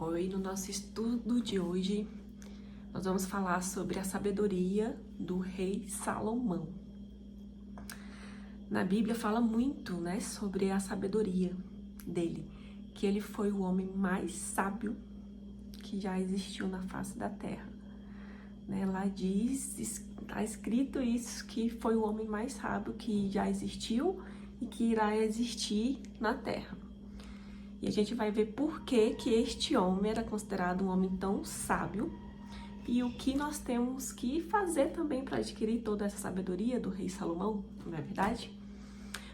Oi, no nosso estudo de hoje, nós vamos falar sobre a sabedoria do rei Salomão. Na Bíblia fala muito, sobre a sabedoria dele, que ele foi o homem mais sábio que já existiu na face da terra. Lá está escrito isso, que foi o homem mais sábio que já existiu e que irá existir na terra. E a gente vai ver por que este homem era considerado um homem tão sábio e o que nós temos que fazer também para adquirir toda essa sabedoria do rei Salomão, não é verdade?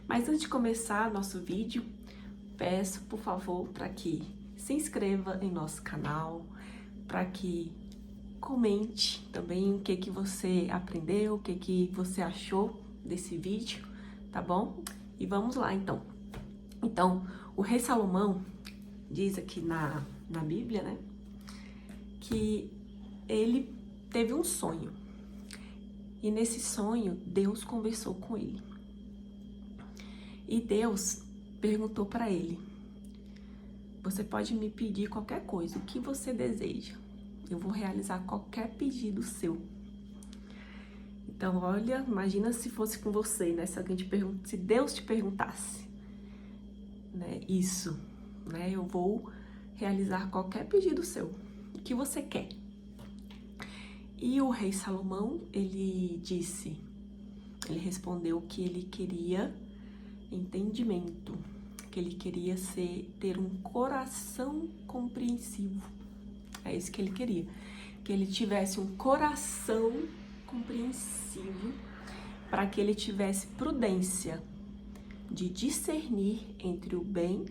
Mas antes de começar nosso vídeo, peço por favor para que se inscreva em nosso canal, para que comente também o que você aprendeu, o que você achou desse vídeo, tá bom? E vamos lá então. Então, o rei Salomão diz aqui na Bíblia, que ele teve um sonho. E nesse sonho, Deus conversou com ele. E Deus perguntou para ele: você pode me pedir qualquer coisa, o que você deseja. Eu vou realizar qualquer pedido seu. Então, olha, imagina se fosse com você, se Deus te perguntasse. Isso, eu vou realizar qualquer pedido seu, o que você quer. E o rei Salomão, ele respondeu que ele queria entendimento, que ele queria ter um coração compreensivo. É isso que ele queria, que ele tivesse um coração compreensivo, para que ele tivesse prudência de discernir entre o bem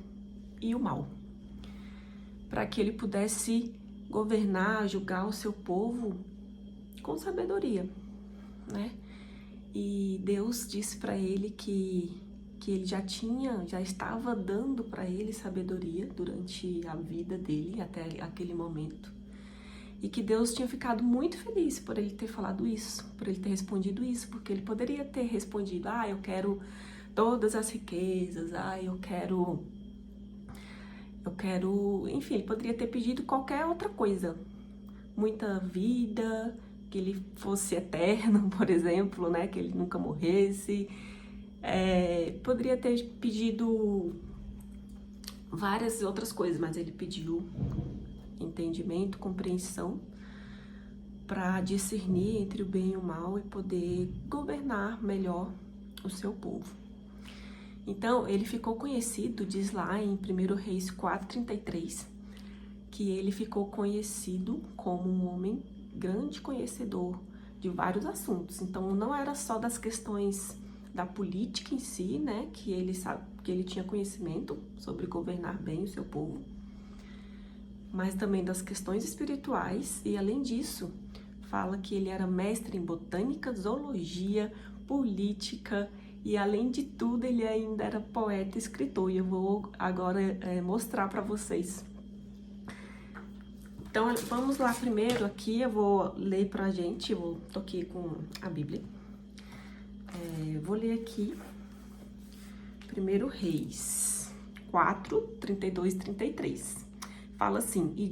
e o mal, para que ele pudesse governar, julgar o seu povo com sabedoria, E Deus disse para ele que ele já estava dando para ele sabedoria durante a vida dele até aquele momento, e que Deus tinha ficado muito feliz por ele ter falado isso, por ele ter respondido isso, porque ele poderia ter respondido: eu quero todas as riquezas, eu quero, enfim, ele poderia ter pedido qualquer outra coisa, muita vida, que ele fosse eterno, por exemplo, que ele nunca morresse, poderia ter pedido várias outras coisas, mas ele pediu entendimento, compreensão, para discernir entre o bem e o mal e poder governar melhor o seu povo. Então, ele ficou conhecido, diz lá em 1 Reis 4:33, que ele ficou conhecido como um homem grande conhecedor de vários assuntos. Então, não era só das questões da política em si, que ele tinha conhecimento sobre governar bem o seu povo, mas também das questões espirituais, e além disso, fala que ele era mestre em botânica, zoologia, política, e além de tudo, ele ainda era poeta e escritor, e eu vou agora mostrar para vocês. Então, vamos lá primeiro aqui, eu vou ler pra gente, tô aqui com a Bíblia. Vou ler aqui 1 Reis 4, 32 e 33. Fala assim: e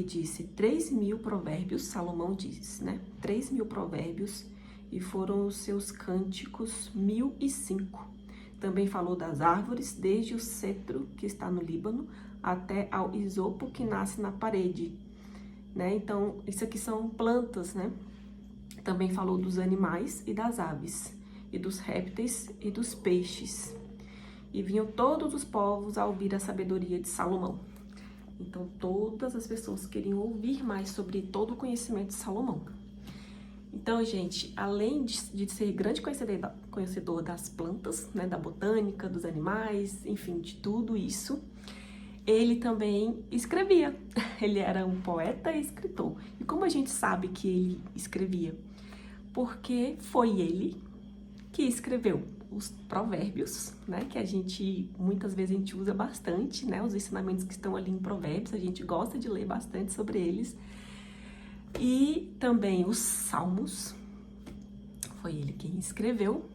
disse 3.000 provérbios, Salomão disse, 3.000 provérbios, e foram os seus cânticos 1.005. Também falou das árvores, desde o cedro que está no Líbano até ao isopo que nasce na parede, Então, isso aqui são plantas, Também falou dos animais e das aves, e dos répteis e dos peixes. E vinham todos os povos a ouvir a sabedoria de Salomão. Então, todas as pessoas queriam ouvir mais sobre todo o conhecimento de Salomão. Então, gente, além de ser grande conhecedor das plantas, da botânica, dos animais, enfim, de tudo isso, ele também escrevia. Ele era um poeta e escritor. E como a gente sabe que ele escrevia? Porque foi ele que escreveu os provérbios, que muitas vezes a gente usa bastante, os ensinamentos que estão ali em provérbios, a gente gosta de ler bastante sobre eles. E também os salmos, foi ele quem escreveu.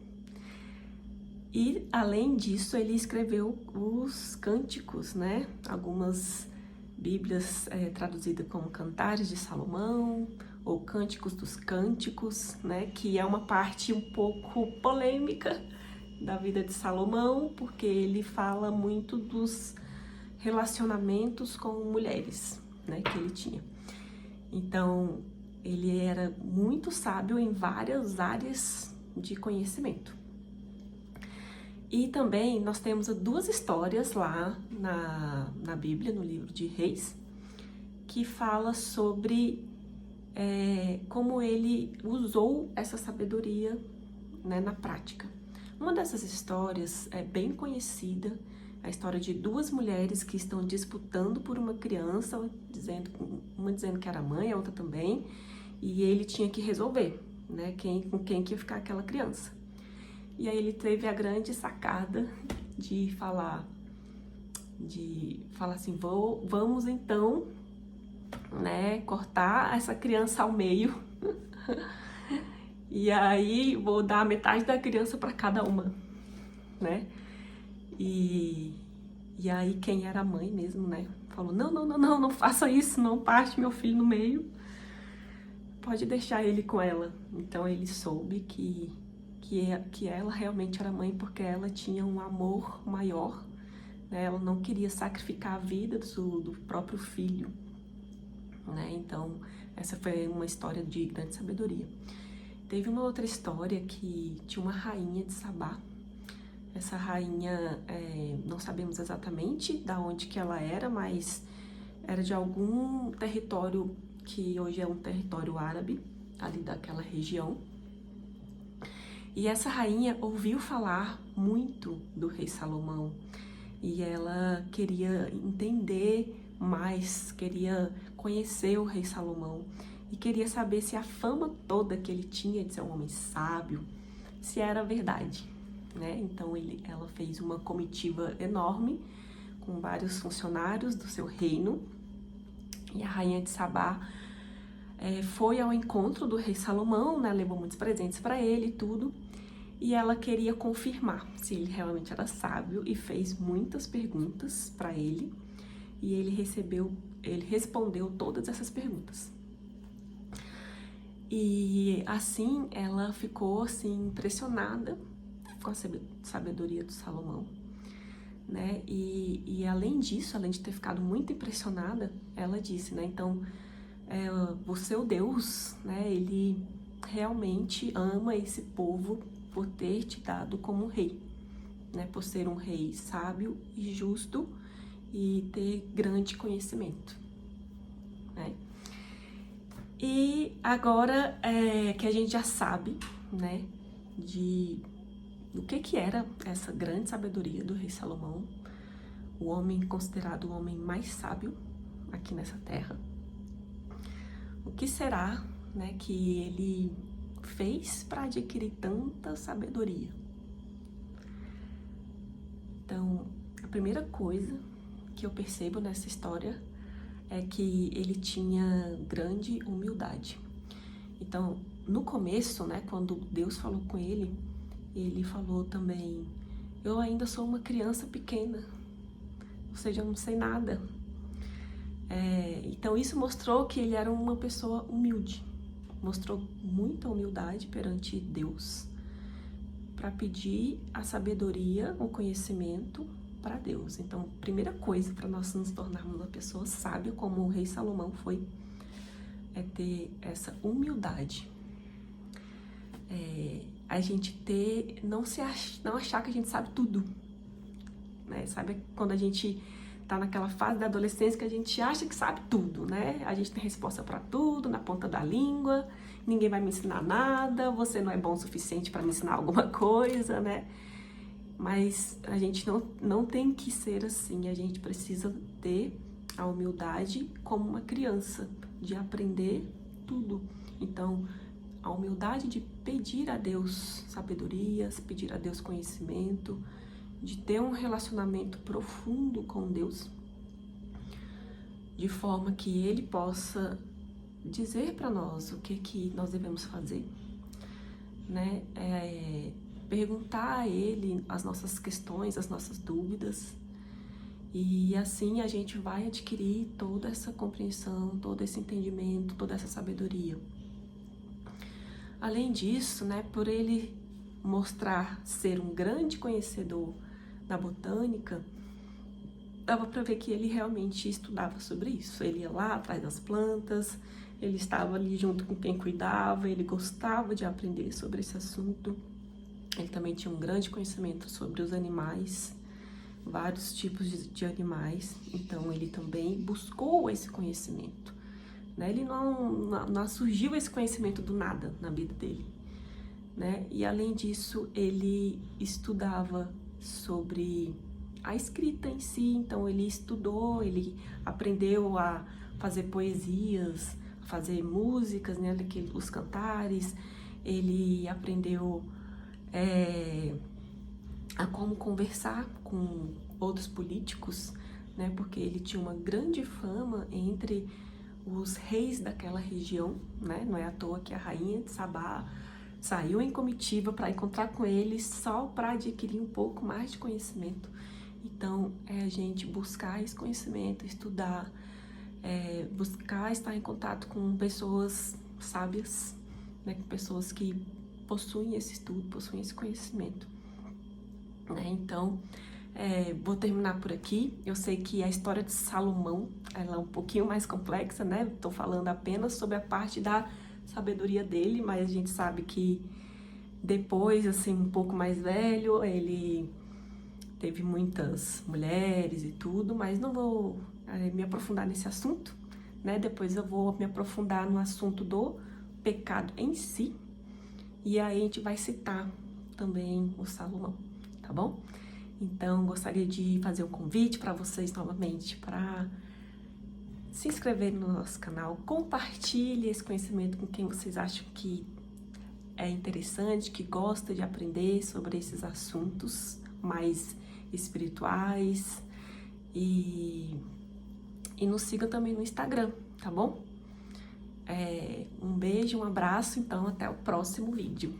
E, além disso, ele escreveu os cânticos, né? Algumas bíblias traduzidas como Cantares de Salomão, ou Cânticos dos Cânticos, né? Que é uma parte um pouco polêmica da vida de Salomão, porque ele fala muito dos relacionamentos com mulheres, né? Que ele tinha. Então, ele era muito sábio em várias áreas de conhecimento. E também nós temos duas histórias lá na Bíblia, no livro de Reis, que fala sobre como ele usou essa sabedoria, né, na prática. Uma dessas histórias é bem conhecida, a história de duas mulheres que estão disputando por uma criança, uma dizendo que era mãe, a outra também, e ele tinha que resolver, né, com quem que ia ficar aquela criança. E aí ele teve a grande sacada de falar assim, vamos então, né, cortar essa criança ao meio. E aí vou dar metade da criança para cada uma, né? E aí quem era a mãe mesmo, né, falou, não faça isso, não parte meu filho no meio. Pode deixar ele com ela. Então ele soube que ela realmente era mãe porque ela tinha um amor maior, né? Ela não queria sacrificar a vida do próprio filho, né? Então, essa foi uma história de grande sabedoria. Teve uma outra história que tinha uma rainha de Sabá. Essa rainha, não sabemos exatamente de onde que ela era, mas era de algum território que hoje é um território árabe, ali daquela região. E essa rainha ouviu falar muito do rei Salomão e ela queria entender mais, queria conhecer o rei Salomão e queria saber se a fama toda que ele tinha de ser um homem sábio, se era verdade, né? Então ela fez uma comitiva enorme com vários funcionários do seu reino e a rainha de Sabá foi ao encontro do rei Salomão, né? Levou muitos presentes para ele e tudo. E ela queria confirmar se ele realmente era sábio e fez muitas perguntas para ele. E ele respondeu todas essas perguntas. E assim ela ficou assim impressionada com a sabedoria do Salomão, né? E além disso, além de ter ficado muito impressionada, ela disse, né? Então, o seu Deus, né? Ele realmente ama esse povo por ter te dado como rei, né? Por ser um rei sábio e justo e ter grande conhecimento, né? E agora que a gente já sabe, né, do que era essa grande sabedoria do rei Salomão, o homem considerado o homem mais sábio aqui nessa terra, o que será, né, que ele fez para adquirir tanta sabedoria? Então, a primeira coisa que eu percebo nessa história é que ele tinha grande humildade. Então, no começo, né, quando Deus falou com ele, ele falou também, eu ainda sou uma criança pequena, ou seja, eu não sei nada. Então, isso mostrou que ele era uma pessoa humilde. Mostrou muita humildade perante Deus para pedir a sabedoria, o conhecimento para Deus. Então, primeira coisa para nós nos tornarmos uma pessoa sábia, como o rei Salomão foi, é ter essa humildade. A gente não achar que a gente sabe tudo, né? Sabe quando a gente tá naquela fase da adolescência que a gente acha que sabe tudo, né? A gente tem resposta para tudo na ponta da língua, ninguém vai me ensinar nada, você não é bom o suficiente para me ensinar alguma coisa, né? Mas a gente não tem que ser assim, a gente precisa ter a humildade como uma criança, de aprender tudo. Então, a humildade de pedir a Deus sabedorias, pedir a Deus conhecimento, de ter um relacionamento profundo com Deus, de forma que Ele possa dizer para nós o que nós devemos fazer, né? perguntar a ele as nossas questões, as nossas dúvidas. E assim a gente vai adquirir toda essa compreensão, todo esse entendimento, toda essa sabedoria. Além disso, né, por ele mostrar ser um grande conhecedor da botânica, dava para ver que ele realmente estudava sobre isso. Ele ia lá atrás das plantas, ele estava ali junto com quem cuidava, ele gostava de aprender sobre esse assunto. Ele também tinha um grande conhecimento sobre os animais, vários tipos de animais, então ele também buscou esse conhecimento, né? Ele não surgiu esse conhecimento do nada na vida dele, né? E além disso, ele estudava sobre a escrita em si, então ele estudou, ele aprendeu a fazer poesias, a fazer músicas, né? Os cantares, ele aprendeu a como conversar com outros políticos, né? Porque ele tinha uma grande fama entre os reis daquela região, né? Não é à toa que a rainha de Sabá saiu em comitiva para encontrar com ele só para adquirir um pouco mais de conhecimento. Então, é a gente buscar esse conhecimento, estudar, buscar estar em contato com pessoas sábias, né? Com pessoas que possuem esse estudo, possuem esse conhecimento. Né? Então, vou terminar por aqui. Eu sei que a história de Salomão, ela é um pouquinho mais complexa, né? Estou falando apenas sobre a parte da sabedoria dele, mas a gente sabe que depois, assim, um pouco mais velho, ele teve muitas mulheres e tudo, mas não vou me aprofundar nesse assunto, né? Depois eu vou me aprofundar no assunto do pecado em si, e aí a gente vai citar também o Salomão, tá bom? Então, gostaria de fazer um convite para vocês novamente para se inscreverem no nosso canal, compartilhe esse conhecimento com quem vocês acham que é interessante, que gosta de aprender sobre esses assuntos mais espirituais, e nos sigam também no Instagram, tá bom? Um beijo, um abraço, então até o próximo vídeo.